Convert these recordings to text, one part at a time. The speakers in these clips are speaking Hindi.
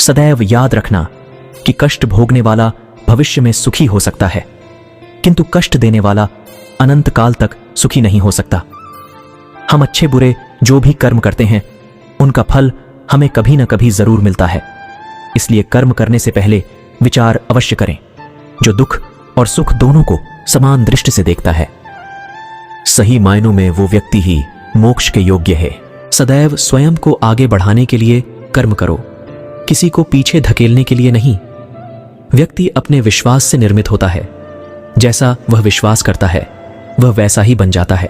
सदैव याद रखना कि कष्ट भोगने वाला भविष्य में सुखी हो सकता है, किंतु कष्ट देने वाला अनंत काल तक सुखी नहीं हो सकता। हम अच्छे बुरे जो भी कर्म करते हैं उनका फल हमें कभी न कभी जरूर मिलता है। इसलिए कर्म करने से पहले विचार अवश्य करें, जो दुख और सुख दोनों को समान दृष्टि से देखता है। सही मायनों में वो व्यक्ति ही मोक्ष के योग्य है। सदैव स्वयं को आगे बढ़ाने के लिए कर्म करो, किसी को पीछे धकेलने के लिए नहीं। व्यक्ति अपने विश्वास से निर्मित होता है। जैसा वह विश्वास करता है वह वैसा ही बन जाता है।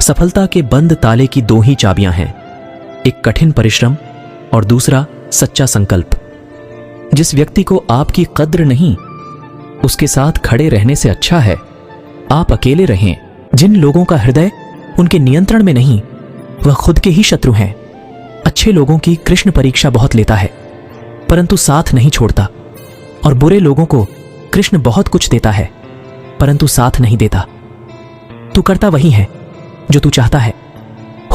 सफलता के बंद ताले की दो ही चाबियां हैं, एक कठिन परिश्रम और दूसरा सच्चा संकल्प। जिस व्यक्ति को आपकी कद्र नहीं, उसके साथ खड़े रहने से अच्छा है आप अकेले रहें। जिन लोगों का हृदय उनके नियंत्रण में नहीं, वह खुद के ही शत्रु हैं। अच्छे लोगों की कृष्ण परीक्षा बहुत लेता है, परंतु साथ नहीं छोड़ता, और बुरे लोगों को कृष्ण बहुत कुछ देता है, परंतु साथ नहीं देता। तू करता वही है जो तू चाहता है,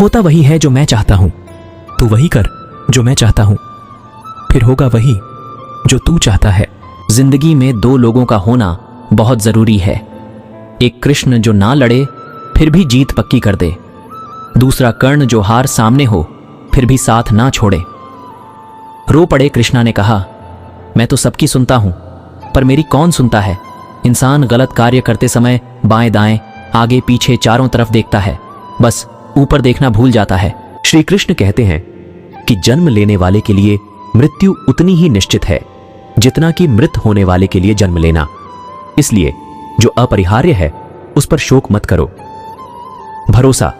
होता वही है जो मैं चाहता हूं। तू वही कर जो मैं चाहता हूं, फिर होगा वही जो तू चाहता है। जिंदगी में दो लोगों का होना बहुत जरूरी है। एक कृष्ण जो ना लड़े फिर भी जीत पक्की कर दे, दूसरा कर्ण जो हार सामने हो फिर भी साथ ना छोड़े। रो पड़े कृष्णा ने कहा, मैं तो सबकी सुनता हूं, पर मेरी कौन सुनता है। इंसान गलत कार्य करते समय बाएं दाएं आगे पीछे चारों तरफ देखता है, बस ऊपर देखना भूल जाता है। श्री कृष्ण कहते हैं कि जन्म लेने वाले के लिए मृत्यु उतनी ही निश्चित है जितना कि मृत होने वाले के लिए जन्म लेना। इसलिए जो अपरिहार्य है उस पर शोक मत करो। भरोसा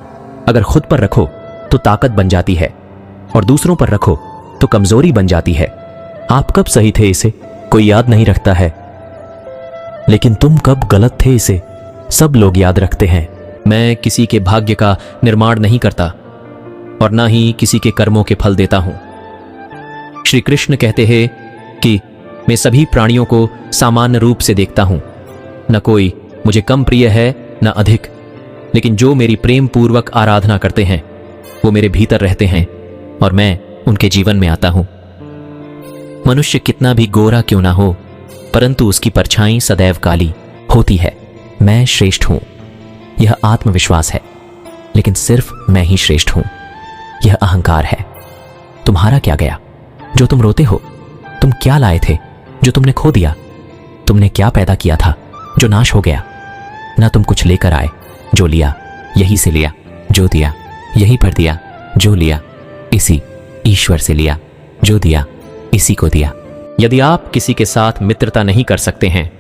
अगर खुद पर रखो तो ताकत बन जाती है, और दूसरों पर रखो तो कमजोरी बन जाती है। आप कब सही थे इसे कोई याद नहीं रखता है, लेकिन तुम कब गलत थे इसे सब लोग याद रखते हैं। मैं किसी के भाग्य का निर्माण नहीं करता और ना ही किसी के कर्मों के फल देता हूं। श्री कृष्ण कहते हैं कि मैं सभी प्राणियों को सामान्य रूप से देखता हूं, न कोई मुझे कम प्रिय है न अधिक, लेकिन जो मेरी प्रेम पूर्वक आराधना करते हैं वो मेरे भीतर रहते हैं और मैं उनके जीवन में आता हूं। मनुष्य कितना भी गोरा क्यों ना हो, परंतु उसकी परछाई सदैव काली होती है। मैं श्रेष्ठ हूं, यह आत्मविश्वास है, लेकिन सिर्फ मैं ही श्रेष्ठ हूं, यह अहंकार है। तुम्हारा क्या गया जो तुम रोते हो? तुम क्या लाए थे जो तुमने खो दिया? तुमने क्या पैदा किया था जो नाश हो गया? ना तुम कुछ लेकर आए, जो लिया यहीं से लिया, जो दिया यहीं पर दिया, जो लिया इसी ईश्वर से लिया, जो दिया इसी को दिया। यदि आप किसी के साथ मित्रता नहीं कर सकते हैं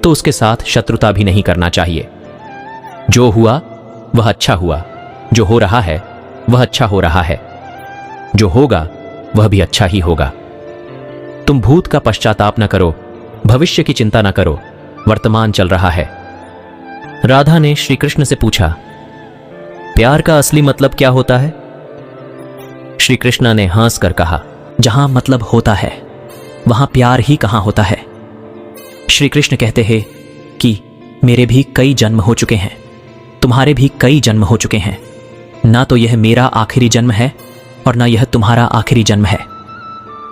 तो उसके साथ शत्रुता भी नहीं करना चाहिए। जो हुआ वह अच्छा हुआ, जो हो रहा है वह अच्छा हो रहा है, जो होगा वह भी अच्छा ही होगा। तुम भूत का पश्चाताप न करो, भविष्य की चिंता न करो, वर्तमान चल रहा है। राधा ने श्री कृष्ण से पूछा, प्यार का असली मतलब क्या होता है? श्री कृष्ण ने हंसकर कहा, जहां मतलब होता है वहां प्यार ही कहां होता है। श्री कृष्ण कहते हैं कि मेरे भी कई जन्म हो चुके हैं, तुम्हारे भी कई जन्म हो चुके हैं। ना तो यह मेरा आखिरी जन्म है और ना यह तुम्हारा आखिरी जन्म है।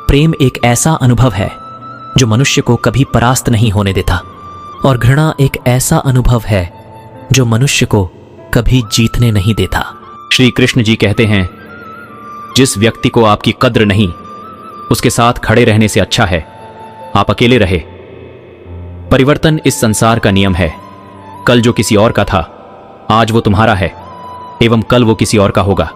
प्रेम एक ऐसा अनुभव है जो मनुष्य को कभी परास्त नहीं होने देता, और घृणा एक ऐसा अनुभव है जो मनुष्य को कभी जीतने नहीं देता। श्री कृष्ण जी कहते हैं, जिस व्यक्ति को आपकी कद्र नहीं, उसके साथ खड़े रहने से अच्छा है आप अकेले रहे। परिवर्तन इस संसार का नियम है। कल जो किसी और का था आज वो तुम्हारा है, एवं कल वो किसी और का होगा।